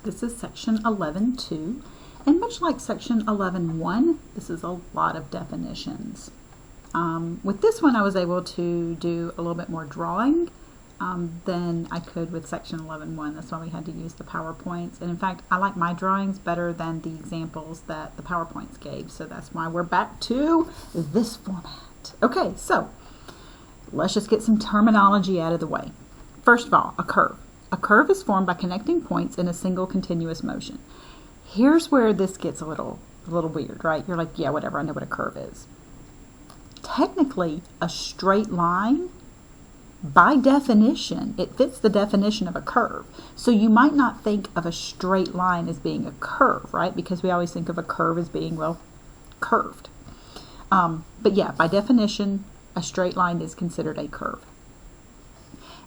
This is section 11.2, and much like section 11.1, this is a lot of definitions. With this one, I was able to do a little bit more drawing than I could with section 11.1. That's why we had to use the PowerPoints. And in fact, I like my drawings better than the examples that the PowerPoints gave. So that's why we're back to this format. Okay, so let's just get some terminology out of the way. First of all, a curve. A curve is formed by connecting points in a single continuous motion. Here's where this gets a little weird, right? You're like, yeah, whatever, I know what a curve is. Technically, a straight line, by definition, it fits the definition of a curve. So you might not think of a straight line as being a curve, right? Because we always think of a curve as being, well, curved. But yeah, by definition, a straight line is considered a curve.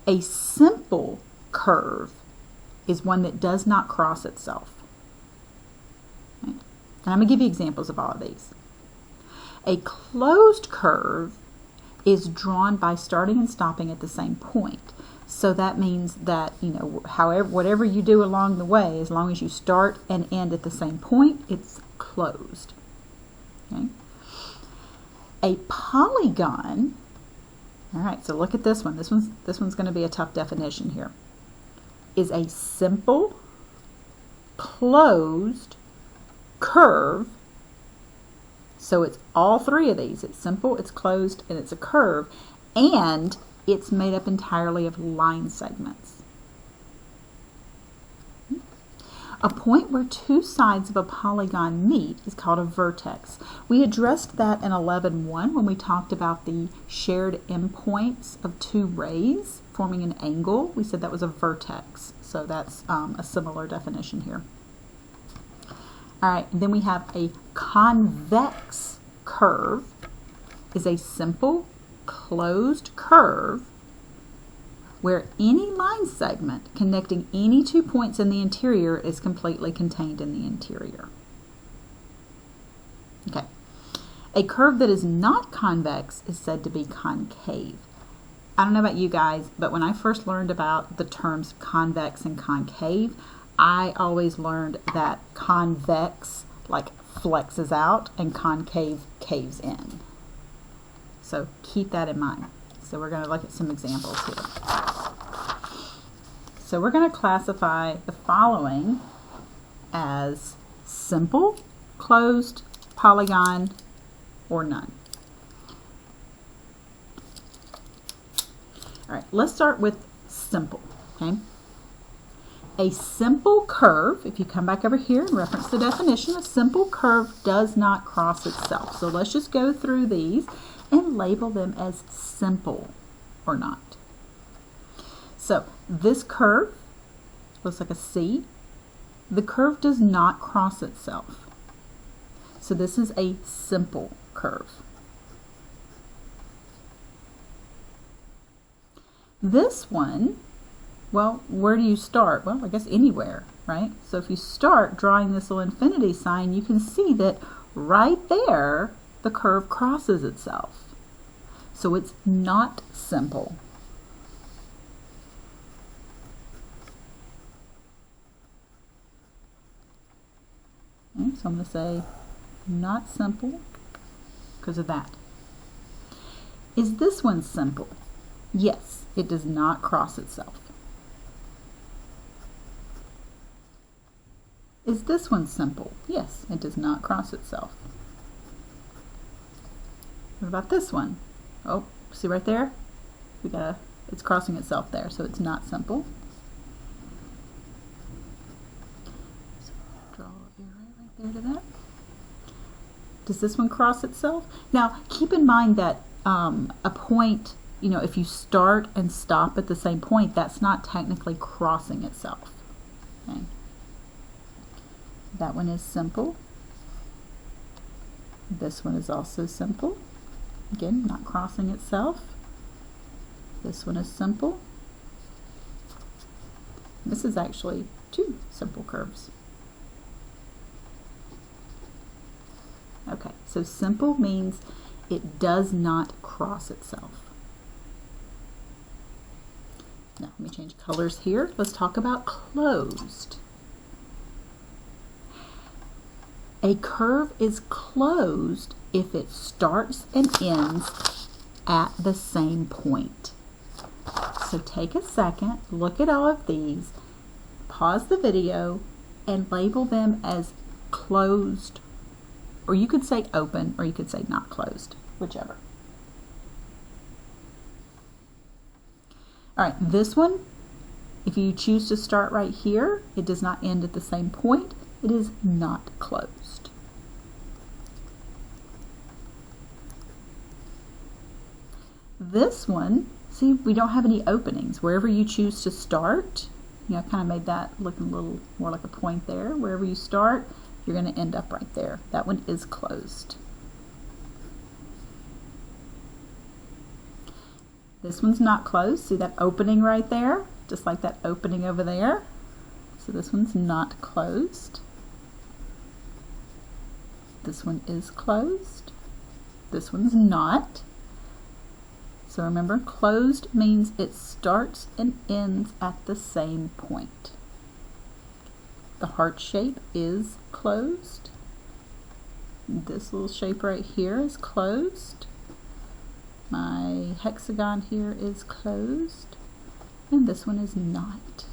A simple curve is one that does not cross itself. Okay. And I'm going to give you examples of all of these. A closed curve is drawn by starting and stopping at the same point. So that means that, you know, whatever you do along the way, as long as you start and end at the same point, it's closed. Okay. A polygon, all right, so look at this one. This one's going to be a tough definition here. Is a simple, closed curve. So it's all three of these. It's simple, it's closed, and it's a curve. And it's made up entirely of line segments. A point where two sides of a polygon meet is called a vertex. We addressed that in 11.1 when we talked about the shared endpoints of two rays forming an angle. We said that was a vertex. So that's a similar definition here. All right, and then we have a convex curve is a simple closed curve where any line segment connecting any 2 points in the interior is completely contained in the interior. Okay. A curve that is not convex is said to be concave. I don't know about you guys, but when I first learned about the terms convex and concave, I always learned that convex like flexes out and concave caves in. So keep that in mind. So we're going to look at some examples here. So we're going to classify the following as simple, closed, polygon, or none. All right, let's start with simple, okay? A simple curve, if you come back over here and reference the definition, a simple curve does not cross itself. So let's just go through these and label them as simple or not. So this curve looks like a C. The curve does not cross itself. So this is a simple curve. This one, well, where do you start? Well, I guess anywhere, right? So if you start drawing this little infinity sign, you can see that right there, the curve crosses itself. So it's not simple. Okay, so I'm going to say not simple because of that. Is this one simple? Yes, it does not cross itself. Is this one simple? Yes, it does not cross itself. What about this one? Oh, see right there? It's crossing itself there, so it's not simple. So draw a arrow right there to that. Does this one cross itself? Now, keep in mind that a point, you know, if you start and stop at the same point, that's not technically crossing itself. Okay. That one is simple. This one is also simple. Again, not crossing itself. This one is simple. This is actually two simple curves. Okay, so simple means it does not cross itself. Now, let me change colors here. Let's talk about closed. A curve is closed if it starts and ends at the same point. So take a second, look at all of these, pause the video, and label them as closed, or you could say open, or you could say not closed, whichever. All right, this one, if you choose to start right here, it does not end at the same point. It is not closed. This one, see, we don't have any openings. Wherever you choose to start, you know, I kind of made that look a little more like a point there. Wherever you start, you're going to end up right there. That one is closed. This one's not closed. See that opening right there? Just like that opening over there. So this one's not closed. This one is closed. This one's not. So remember, closed means it starts and ends at the same point. The heart shape is closed. This little shape right here is closed. My hexagon here is closed. And this one is not.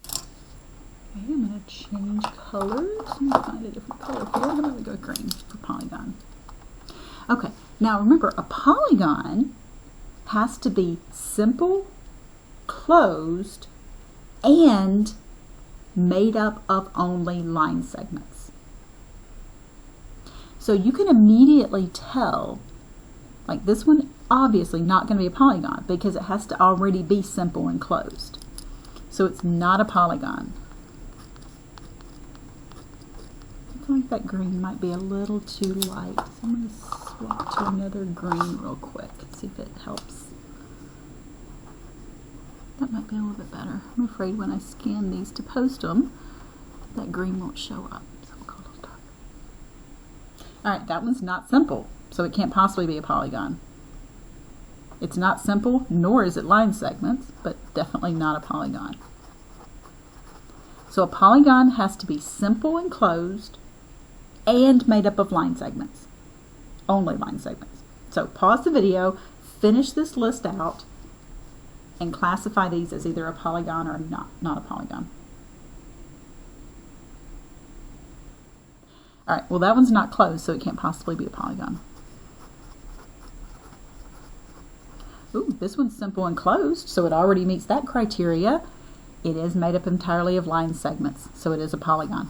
Okay, I'm going to change colors. Let me find a different color here. I'm going to go green for polygon. Okay, now remember, a polygon has to be simple, closed, and made up of only line segments. So you can immediately tell, like this one, obviously not going to be a polygon because it has to already be simple and closed. So it's not a polygon. I feel like that green might be a little too light, so I'm going to swap to another green real quick and see if it helps. That might be a little bit better. I'm afraid when I scan these to post them, that green won't show up. So we'll go a little dark. Alright, that one's not simple, so it can't possibly be a polygon. It's not simple, nor is it line segments, but definitely not a polygon. So a polygon has to be simple and closed, and made up of line segments. Only line segments. So pause the video, finish this list out, and classify these as either a polygon or not a polygon. Alright, well that one's not closed, so it can't possibly be a polygon. Ooh, this one's simple and closed, so it already meets that criteria. It is made up entirely of line segments, so it is a polygon.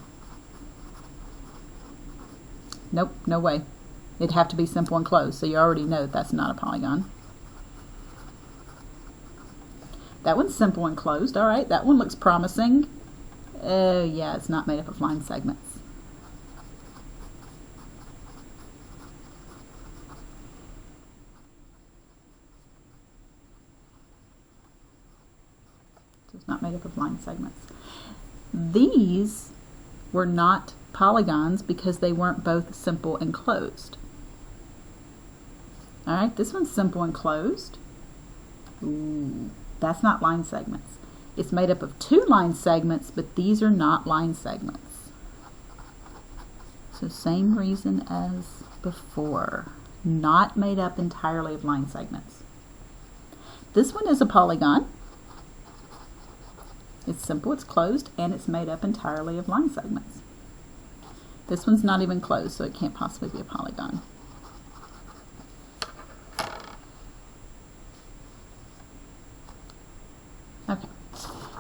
Nope, no way. It'd have to be simple and closed, so you already know that that's not a polygon. That one's simple and closed. All right, that one looks promising. Yeah, it's not made up of line segments. So it's not made up of line segments. These were not polygons because they weren't both simple and closed. All right, this one's simple and closed. Ooh, that's not line segments. It's made up of two line segments, but these are not line segments. So same reason as before. Not made up entirely of line segments. This one is a polygon. It's simple, it's closed, and it's made up entirely of line segments. This one's not even closed, so it can't possibly be a polygon. Okay,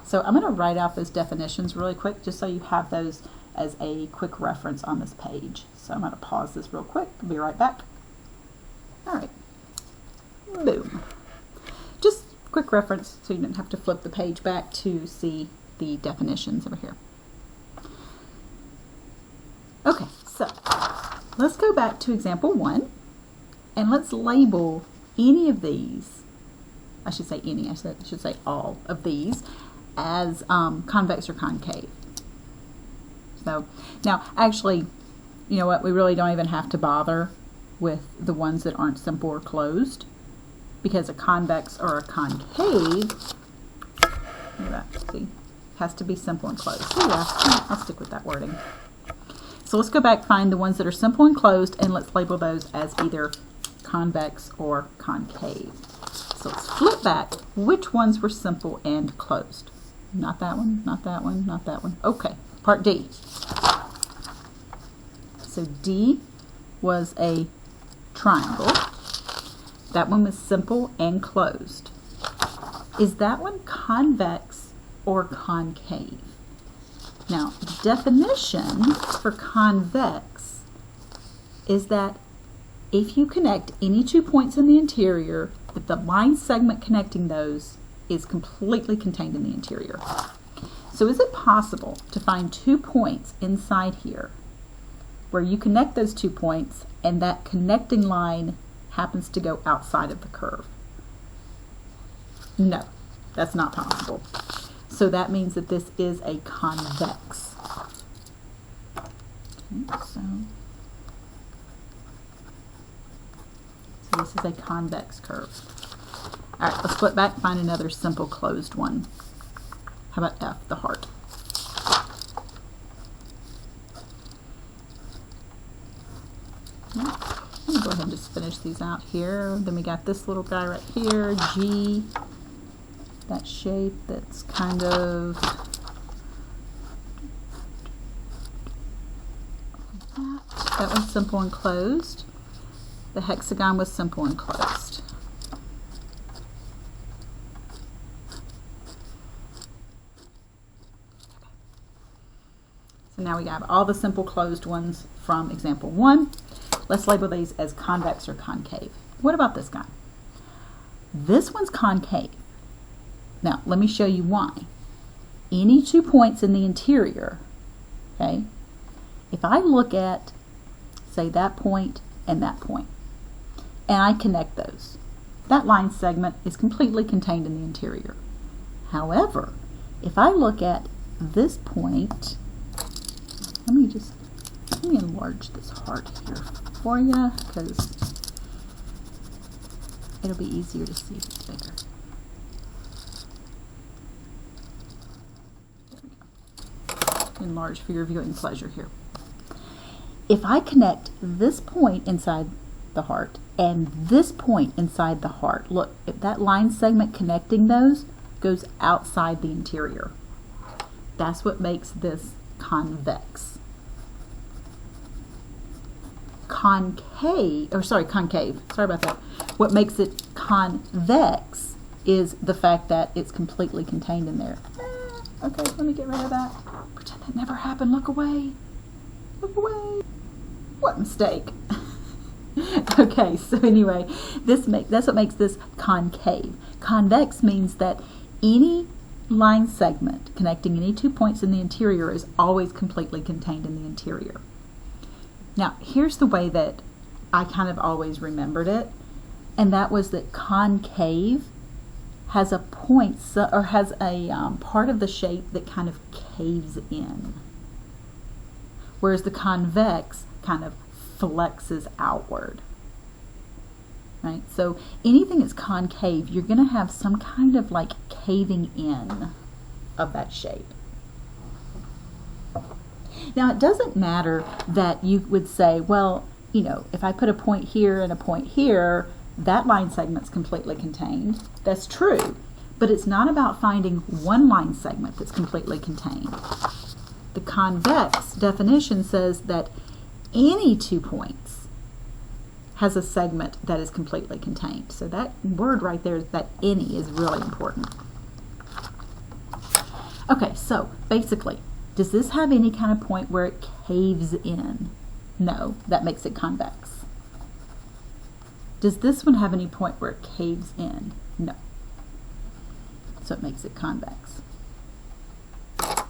so I'm going to write out those definitions really quick just so you have those as a quick reference on this page. So I'm going to pause this real quick. I'll be right back. All right, boom. Just quick reference so you don't have to flip the page back to see the definitions over here. Okay, so let's go back to example 1 and let's label any of these, I should say any, I should say all of these as convex or concave. So now actually, you know what, we really don't even have to bother with the ones that aren't simple or closed because a convex or a concave, look at that, see, Has to be simple and closed. So yeah, I'll stick with that wording. So let's go back, find the ones that are simple and closed, and let's label those as either convex or concave. So let's flip back. Which ones were simple and closed? Not that one, not that one, not that one. Okay, part D. So D was a triangle. That one was simple and closed. Is that one convex or concave? Now, the definition for convex is that if you connect any 2 points in the interior, that the line segment connecting those is completely contained in the interior. So is it possible to find 2 points inside here where you connect those 2 points and that connecting line happens to go outside of the curve? No, that's not possible. So that means that this is a convex. Okay, so this is a convex curve. All right, let's flip back, find another simple closed one. How about F, the heart? Let me go ahead and just finish these out here. Then we got this little guy right here, G. That shape that's kind of that was simple and closed. The hexagon was simple and closed. So now we have all the simple closed ones from example 1. Let's label these as convex or concave. What about this guy? This one's concave. Now, let me show you why. Any 2 points in the interior, okay, if I look at, say, that point and that point, and I connect those, that line segment is completely contained in the interior. However, if I look at this point, let me enlarge this heart here for you, because it'll be easier to see if it's bigger. Enlarge for your viewing pleasure here. If I connect this point inside the heart and this point inside the heart, look, if that line segment connecting those goes outside the interior, that's what makes this convex. Concave, sorry about that. What makes it convex is the fact that it's completely contained in there. Okay, let me get rid of that. Pretend that never happened. Look away. Look away. What mistake. Okay, so anyway, that's what makes this concave. Convex means that any line segment connecting any 2 points in the interior is always completely contained in the interior. Now, here's the way that I kind of always remembered it, and that was that concave has a point, or has a part of the shape that kind of caves in, whereas the convex kind of flexes outward, right? So anything that's concave, you're going to have some kind of like caving in of that shape. Now, it doesn't matter that you would say, well, you know, if I put a point here and a point here, that line segment's completely contained. That's true, but it's not about finding one line segment that's completely contained. The convex definition says that any 2 points has a segment that is completely contained. So that word right there, that any, is really important. Okay, so basically, does this have any kind of point where it caves in? No, that makes it convex. Does this one have any point where it caves in? No. So it makes it convex. Okay,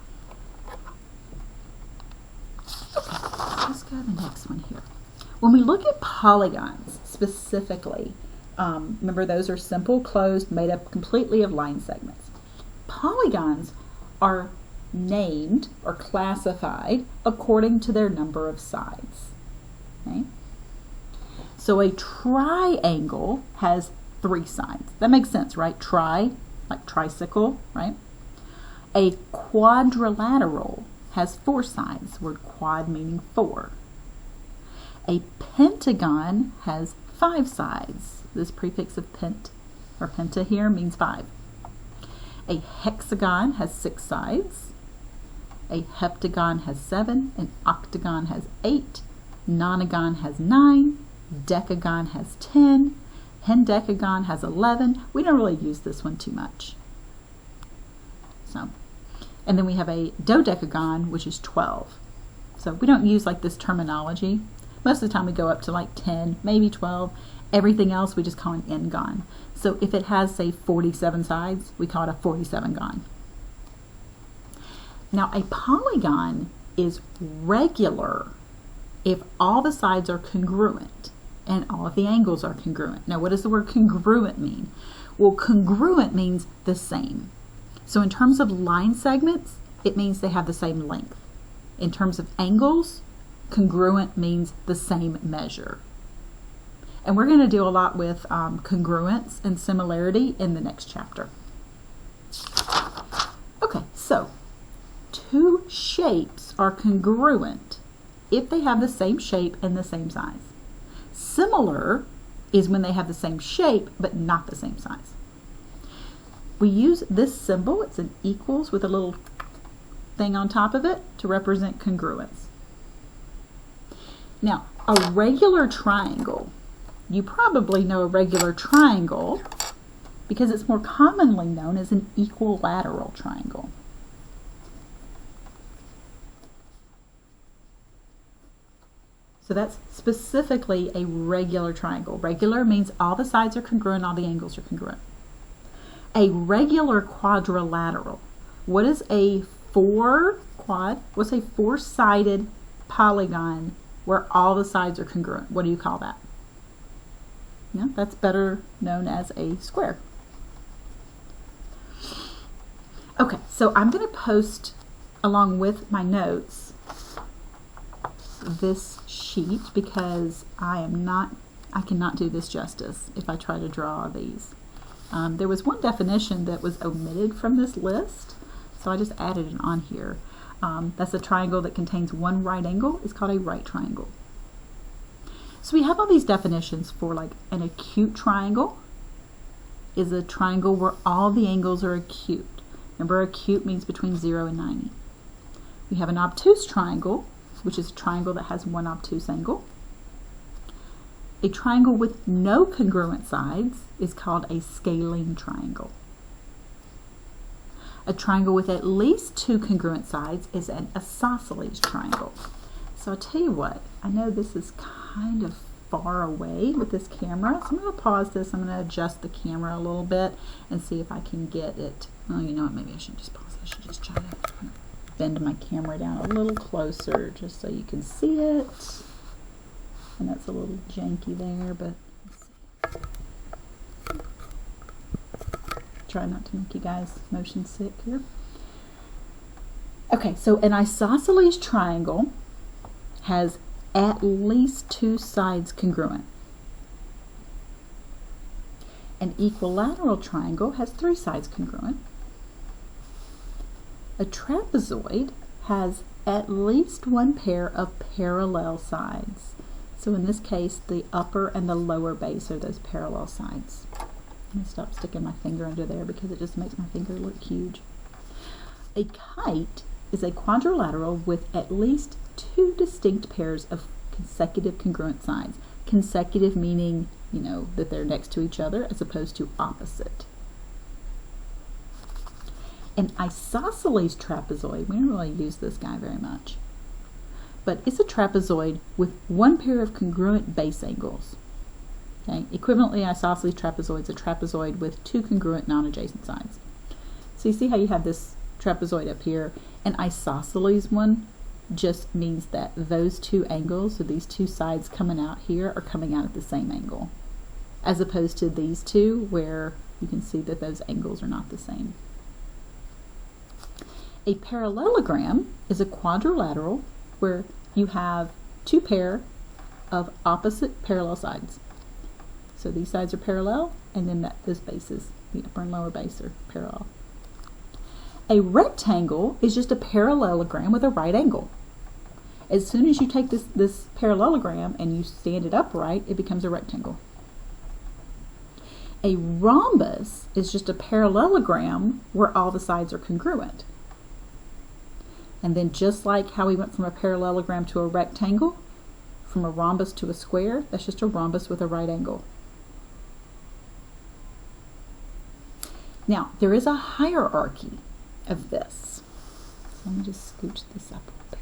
let's go to the next one here. When we look at polygons specifically, remember those are simple, closed, made up completely of line segments. Polygons are named or classified according to their number of sides. Okay? So a triangle has 3 sides. That makes sense, right? Tri, like tricycle, right? A quadrilateral has 4 sides, word quad meaning 4. A pentagon has 5 sides. This prefix of pent or penta here means 5. A hexagon has 6 sides. A heptagon has 7. An octagon has 8. Nonagon has 9. Decagon has 10. Hendecagon has 11. We don't really use this one too much. And then we have a dodecagon, which is 12. So we don't use like this terminology. Most of the time we go up to like 10, maybe 12. Everything else we just call an n-gon. So if it has, say, 47 sides, we call it a 47-gon. Now a polygon is regular if all the sides are congruent and all of the angles are congruent. Now what does the word congruent mean? Well, congruent means the same. So in terms of line segments, it means they have the same length. In terms of angles, congruent means the same measure. And we're going to do a lot with congruence and similarity in the next chapter. Okay, so 2 shapes are congruent if they have the same shape and the same size. Similar is when they have the same shape but not the same size. We use this symbol, it's an equals with a little thing on top of it to represent congruence. Now, a regular triangle, you probably know a regular triangle because it's more commonly known as an equilateral triangle. So that's specifically a regular triangle. Regular means all the sides are congruent, all the angles are congruent. A regular quadrilateral. What is a what's a 4-sided polygon where all the sides are congruent? What do you call that? Yeah, that's better known as a square. Okay, so I'm going to post along with my notes this sheet because I cannot do this justice if I try to draw these. There was one definition that was omitted from this list, so I just added it on here. That's a triangle that contains one right angle. It's called a right triangle. So we have all these definitions for like an acute triangle is a triangle where all the angles are acute. Remember, acute means between 0 and 90. We have an obtuse triangle, which is a triangle that has one obtuse angle. A triangle with no congruent sides is called a scalene triangle. A triangle with at least 2 congruent sides is an isosceles triangle. So I'll tell you what, I know this is kind of far away with this camera, so I'm going to pause this. I'm going to adjust the camera a little bit and see if I can get it. Oh, you know what, maybe I shouldn't just pause. I should just try to bend my camera down a little closer just so you can see it. And that's a little janky there, but let's see. Try not to make you guys motion sick here. Okay, so an isosceles triangle has at least 2 sides congruent. An equilateral triangle has 3 sides congruent. A trapezoid has at least 1 pair of parallel sides. So in this case, the upper and the lower base are those parallel sides. I'm going to stop sticking my finger under there because it just makes my finger look huge. A kite is a quadrilateral with at least 2 distinct pairs of consecutive congruent sides. Consecutive meaning, you know, that they're next to each other as opposed to opposite. An isosceles trapezoid, we don't really use this guy very much, but it's a trapezoid with 1 pair of congruent base angles. Okay? Equivalently, isosceles trapezoid is a trapezoid with 2 congruent non-adjacent sides. So you see how you have this trapezoid up here? An isosceles one just means that those 2 angles, so these 2 sides coming out here, are coming out at the same angle, as opposed to these 2 where you can see that those angles are not the same. A parallelogram is a quadrilateral where you have 2 pair of opposite parallel sides. So these sides are parallel, and then those bases, the upper and lower base, are parallel. A rectangle is just a parallelogram with a right angle. As soon as you take this parallelogram and you stand it upright, it becomes a rectangle. A rhombus is just a parallelogram where all the sides are congruent. And then just like how we went from a parallelogram to a rectangle, from a rhombus to a square, that's just a rhombus with a right angle. Now, there is a hierarchy of this. So let me just scooch this up a little bit.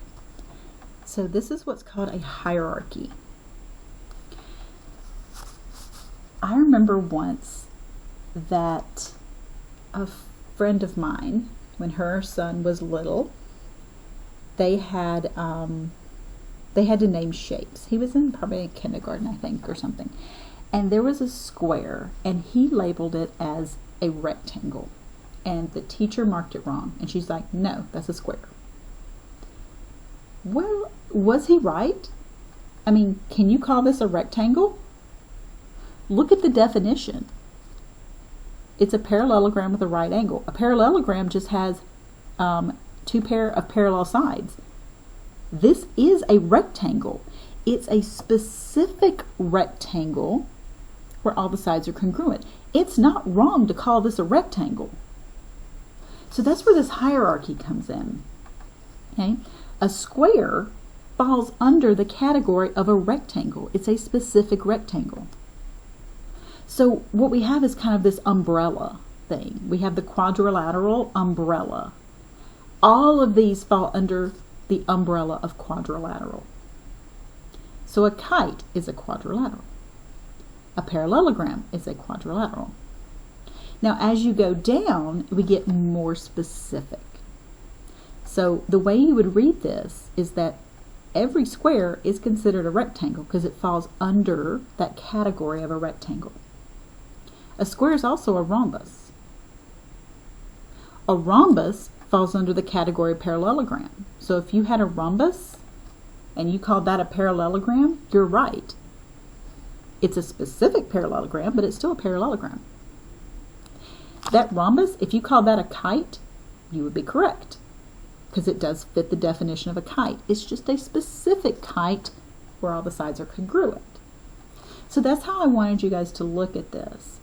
So this is what's called a hierarchy. I remember once that a friend of mine, when her son was little, they had to name shapes. He was in probably kindergarten, I think, or something. And there was a square, and he labeled it as a rectangle. And the teacher marked it wrong. And she's like, no, that's a square. Well, was he right? I mean, can you call this a rectangle? Look at the definition. It's a parallelogram with a right angle. A parallelogram just has two pair of parallel sides. This is a rectangle. It's a specific rectangle where all the sides are congruent. It's not wrong to call this a rectangle. So that's where this hierarchy comes in. Okay? A square falls under the category of a rectangle. It's a specific rectangle. So what we have is kind of this umbrella thing. We have the quadrilateral umbrella. All of these fall under the umbrella of quadrilateral. So a kite is a quadrilateral. A parallelogram is a quadrilateral. Now as you go down, we get more specific. So the way you would read this is that every square is considered a rectangle because it falls under that category of a rectangle. A square is also a rhombus. A rhombus falls under the category of parallelogram. So if you had a rhombus and you called that a parallelogram, you're right. It's a specific parallelogram, but it's still a parallelogram. That rhombus, if you called that a kite, you would be correct because it does fit the definition of a kite. It's just a specific kite where all the sides are congruent. So that's how I wanted you guys to look at this.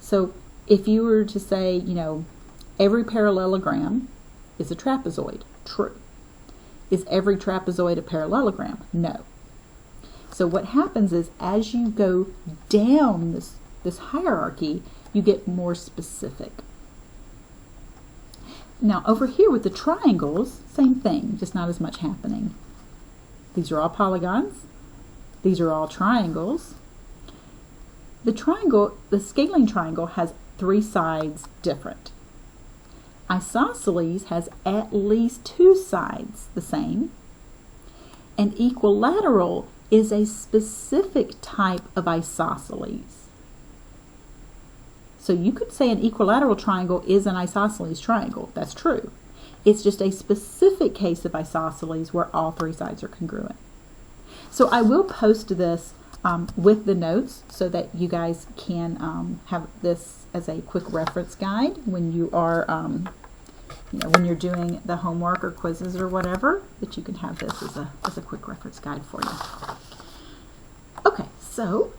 So if you were to say, you know, every parallelogram is a trapezoid, true. Is every trapezoid a parallelogram? No. So what happens is as you go down this hierarchy, you get more specific. Now over here with the triangles, same thing, just not as much happening. These are all polygons. These are all triangles. The triangle, the scaling triangle has three sides different. Isosceles has at least two sides the same. And equilateral is a specific type of isosceles. So you could say an equilateral triangle is an isosceles triangle. That's true. It's just a specific case of isosceles where all three sides are congruent. So I will post this with the notes so that you guys can have this as a quick reference guide when you are, when you're doing the homework or quizzes or whatever, that you can have this as a quick reference guide for you. Okay, so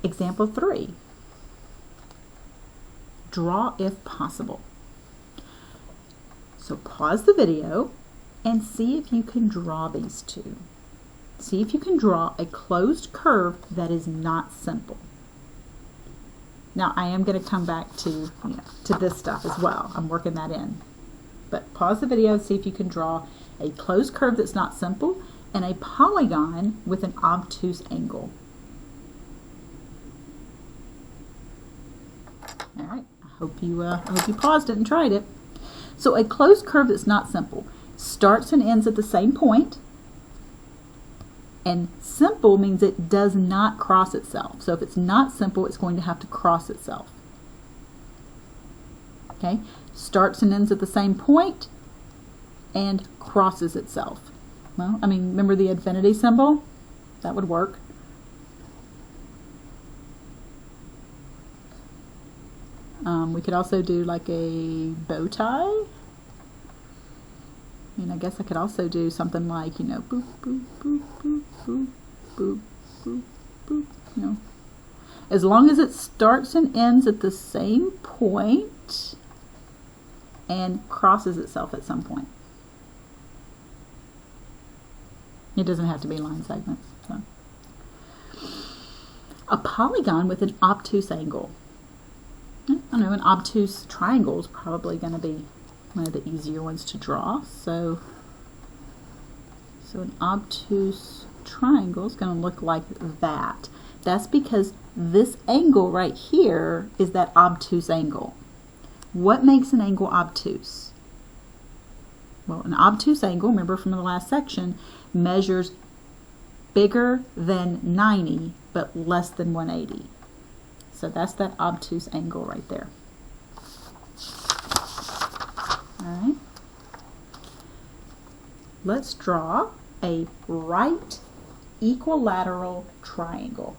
example 3. Draw if possible. So pause the video and see if you can draw these two. See if you can draw a closed curve that is not simple. Now I am going to come back to this stuff as well. I'm working that in. But pause the video and see if you can draw a closed curve that's not simple and a polygon with an obtuse angle. All right. I hope you paused it and tried it. So a closed curve that's not simple starts and ends at the same point. And simple means it does not cross itself. So if it's not simple, it's going to have to cross itself. Okay? Starts and ends at the same point and crosses itself. Well, I mean, remember the infinity symbol? That would work. We could also do like a bow tie. I guess I could also do something like, boop, boop, boop, boop, boop, boop, boop, boop, As long as it starts and ends at the same point and crosses itself at some point. It doesn't have to be line segments. So. A polygon with an obtuse angle. I don't know, an obtuse triangle is probably going to be one of the easier ones to draw. So an obtuse triangle is going to look like that. That's because this angle right here is that obtuse angle. What makes an angle obtuse? Well, an obtuse angle, remember from the last section, measures bigger than 90 but less than 180. So that's that obtuse angle right there. Alright. Let's draw a right equilateral triangle.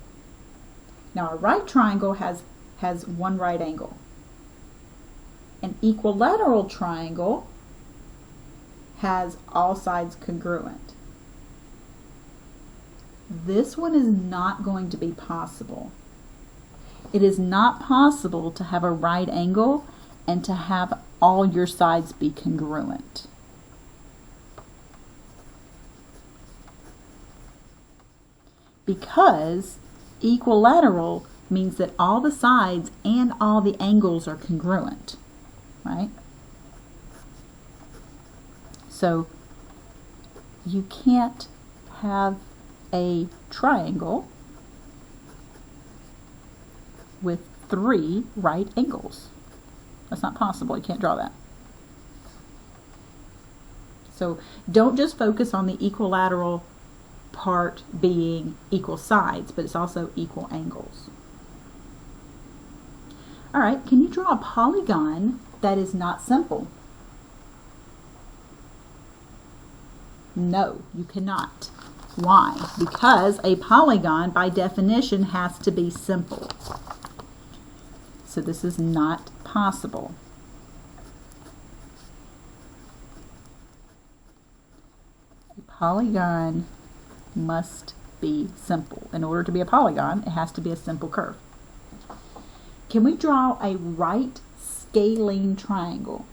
Now a right triangle has one right angle. An equilateral triangle has all sides congruent. This one is not going to be possible. It is not possible to have a right angle and to have all your sides be congruent. Because equilateral means that all the sides and all the angles are congruent, right? So you can't have a triangle with 3 right angles. That's not possible. You can't draw that. So don't just focus on the equilateral part being equal sides, but it's also equal angles. All right, can you draw a polygon that is not simple? No, you cannot. Why? Because a polygon, by definition, has to be simple. So this is not possible. A polygon must be simple. In order to be a polygon, it has to be a simple curve. Can we draw a right scalene triangle?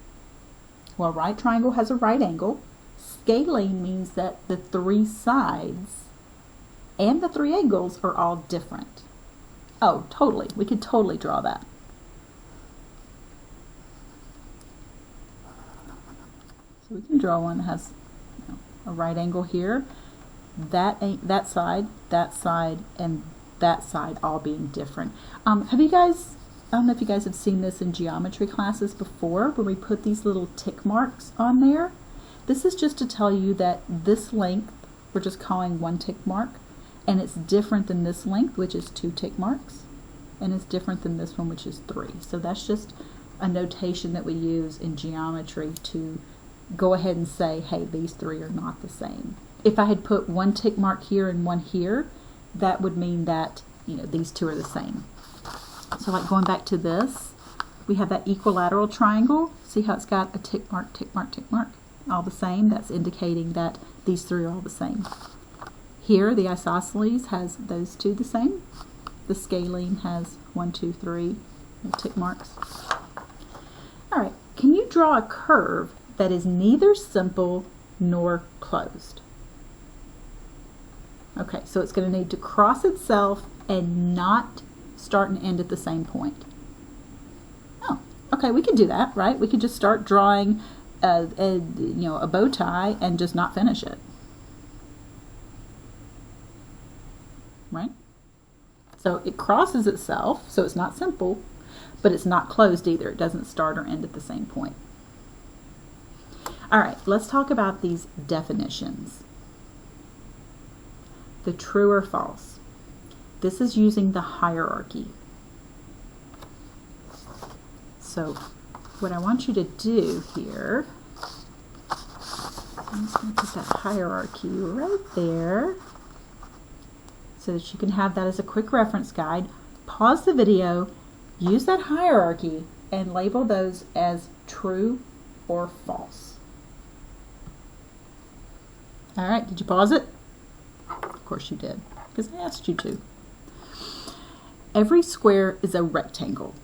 Well, a right triangle has a right angle. Scalene means that the 3 sides and the 3 angles are all different. Oh, totally. We could totally draw that. So we can draw one that has a right angle here, that side, and that side all being different. Have you guys, I don't know if you guys have seen this in geometry classes before, where we put these little tick marks on there. This is just to tell you that this length, we're just calling 1 tick mark, and it's different than this length, which is 2 tick marks, and it's different than this one, which is 3. So that's just a notation that we use in geometry to go ahead and say, hey, these 3 are not the same. If I had put 1 tick mark here and 1 here, that would mean that, these 2 are the same. So like going back to this, we have that equilateral triangle. See how it's got a tick mark, tick mark, tick mark, all the same? That's indicating that these 3 are all the same. Here, the isosceles has those 2 the same. The scalene has 1, 2, 3 tick marks. All right, can you draw a curve that is neither simple nor closed? Okay, so it's going to need to cross itself and not start and end at the same point. Oh, okay, we can do that, right? We could just start drawing a bow tie and just not finish it. Right? So it crosses itself, so it's not simple, but it's not closed either. It doesn't start or end at the same point. All right, let's talk about these definitions. The true or false. This is using the hierarchy. So what I want you to do here, I'm just going to put that hierarchy right there so that you can have that as a quick reference guide. Pause the video, use that hierarchy, and label those as true or false. All right, did you pause it? Of course you did, because I asked you to. Every square is a rectangle.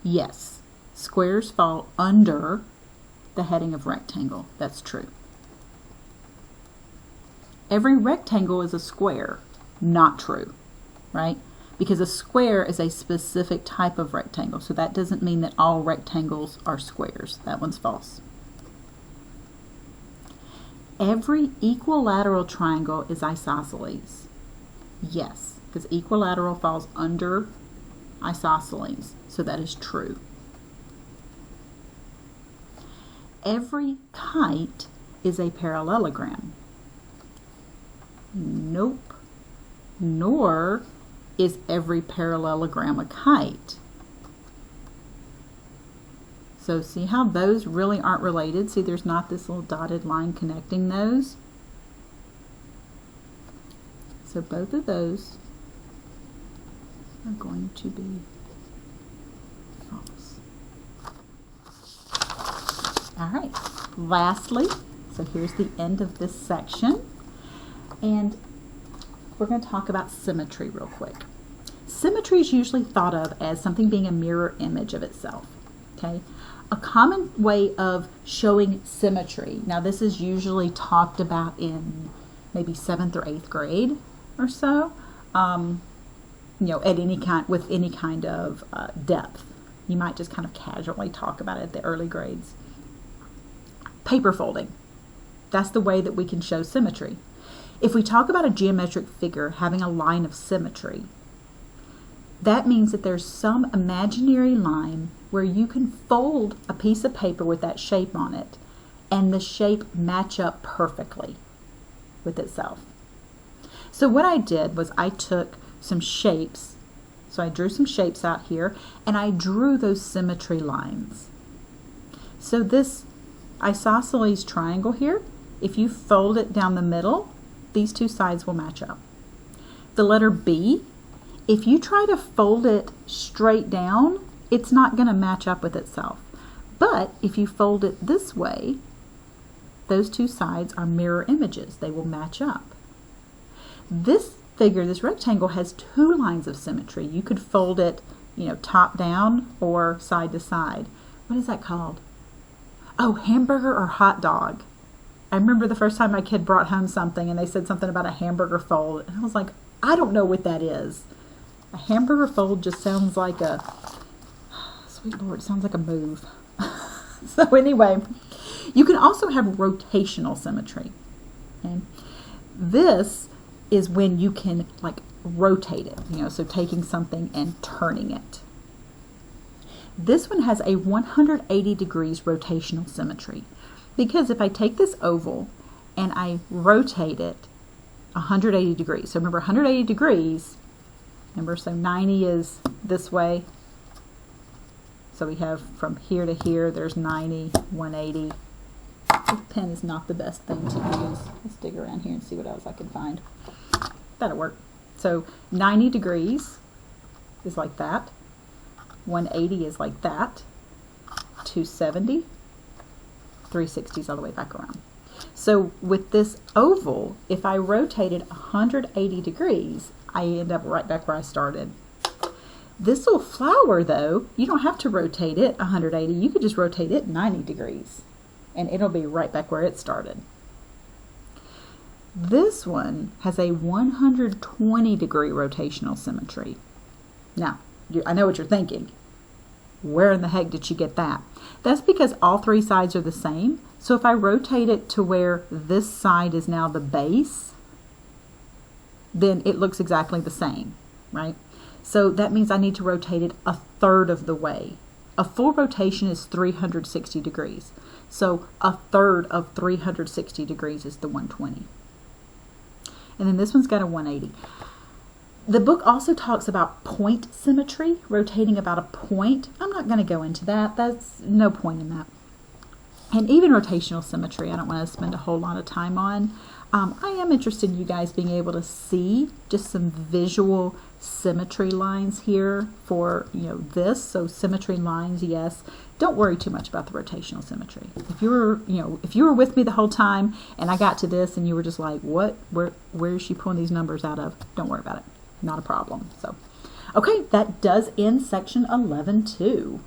Yes, squares fall under the heading of rectangle. That's true. Every rectangle is a square. Not true, right? Because a square is a specific type of rectangle, so that doesn't mean that all rectangles are squares. That one's false. Every equilateral triangle is isosceles. Yes, because equilateral falls under isosceles, so that is true. Every kite is a parallelogram. Nope. Nor is every parallelogram a kite. So see how those really aren't related? See, there's not this little dotted line connecting those. So both of those are going to be false. All right, lastly, so here's the end of this section. And we're going to talk about symmetry real quick. Symmetry is usually thought of as something being a mirror image of itself. Okay? A common way of showing symmetry, now this is usually talked about in maybe 7th or 8th grade or so, you know, at any kind, with any kind of depth. You might just kind of casually talk about it at the early grades. Paper folding. That's the way that we can show symmetry. If we talk about a geometric figure having a line of symmetry, that means that there's some imaginary line where you can fold a piece of paper with that shape on it and the shape match up perfectly with itself. So what I did was I took some shapes, so I drew some shapes out here and I drew those symmetry lines. So this isosceles triangle here, if you fold it down the middle, these two sides will match up. The letter B, if you try to fold it straight down, it's not going to match up with itself. But if you fold it this way, those two sides are mirror images. They will match up. This figure, this rectangle, has two lines of symmetry. You could fold it, you know, top down or side to side. What is that called? Oh, hamburger or hot dog. I remember the first time my kid brought home something and they said something about a hamburger fold. And I was like, I don't know what that is. A hamburger fold just sounds like a, sweet Lord, it sounds like a move. So anyway, you can also have rotational symmetry. Okay? This is when you can like rotate it, you know, so taking something and turning it. This one has a 180 degrees rotational symmetry. Because if I take this oval and I rotate it 180 degrees, so remember 180 degrees, remember, so 90 is this way, so we have from here to here, there's 90, 180. This pen is not the best thing to use. Let's dig around here and see what else I can find. That'll work. So 90 degrees is like that, 180 is like that, 270, 360 is all the way back around. So with this oval, if I rotate it 180 degrees, I end up right back where I started. This little flower though, you don't have to rotate it 180, you could just rotate it 90 degrees and it'll be right back where it started. This one has a 120 degree rotational symmetry. Now, I know what you're thinking. Where in the heck did she get that? That's because all three sides are the same. So if I rotate it to where this side is now the base, then it looks exactly the same, right? So that means I need to rotate it a third of the way. A full rotation is 360 degrees. So a third of 360 degrees is the 120. And then this one's got a 180. The book also talks about point symmetry, rotating about a point. I'm not going to go into that. That's no point in that. And even rotational symmetry, I don't want to spend a whole lot of time on. I am interested in you guys being able to see just some visual symmetry lines here for, you know, this. So symmetry lines, yes. Don't worry too much about the rotational symmetry. If you were, you know, if you were with me the whole time and I got to this and you were just like, what, where is she pulling these numbers out of? Don't worry about it. Not a problem. So, okay, that does end section 11.2.